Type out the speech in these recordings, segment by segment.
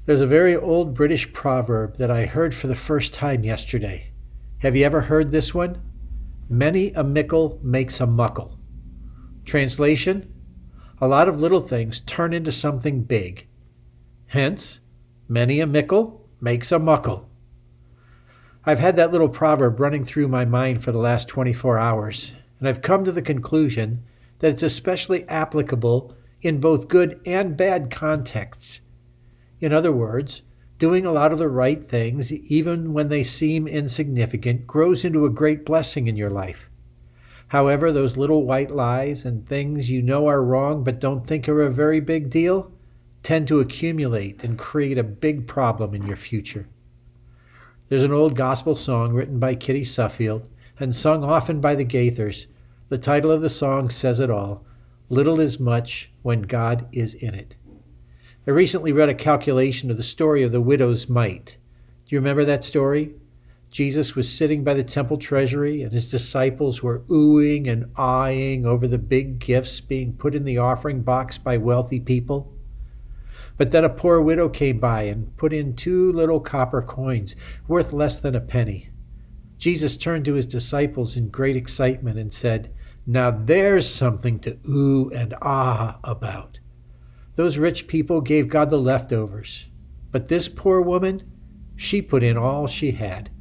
There's a very old British proverb that I heard for the first time yesterday. Have you ever heard this one? Many a mickle makes a muckle. Translation? A lot of little things turn into something big. Hence, many a mickle makes a muckle. I've had that little proverb running through my mind for the last 24 hours, and I've come to the conclusion that it's especially applicable in both good and bad contexts. In other words, doing a lot of the right things, even when they seem insignificant, grows into a great blessing in your life. However, those little white lies and things you know are wrong but don't think are a very big deal tend to accumulate and create a big problem in your future. There's an old gospel song written by Kitty Suffield and sung often by the Gaithers. The title of the song says it all: Little is much when God is in it. I recently read a calculation of the story of the widow's mite. Do you remember that story? Jesus was sitting by the temple treasury, and his disciples were oohing and eyeing over the big gifts being put in the offering box by wealthy people. But then a poor widow came by and put in 2 little copper coins, worth less than a penny. Jesus turned to his disciples in great excitement and said, "Now there's something to ooh and ah about. Those rich people gave God the leftovers, but this poor woman, she put in all she had."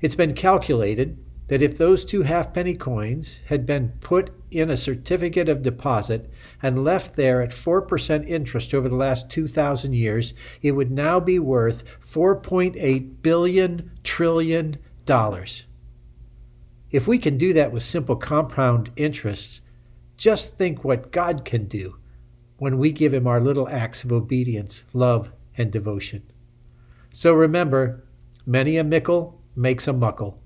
It's been calculated that if those 2 halfpenny coins had been put in a certificate of deposit and left there at 4% interest over the last 2,000 years, it would now be worth $4.8 billion trillion. If we can do that with simple compound interest, just think what God can do when we give him our little acts of obedience, love, and devotion. So remember, many a mickle makes a muckle.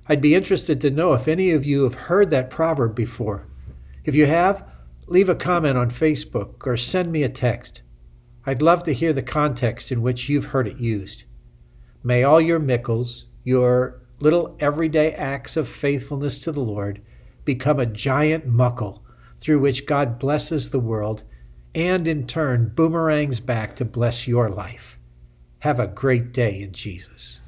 I'd be interested to know if any of you have heard that proverb before. If you have, leave a comment on Facebook or send me a text. I'd love to hear the context in which you've heard it used. May all your mickles, your little everyday acts of faithfulness to the Lord, become a giant muckle through which God blesses the world and in turn boomerangs back to bless your life. Have a great day in Jesus.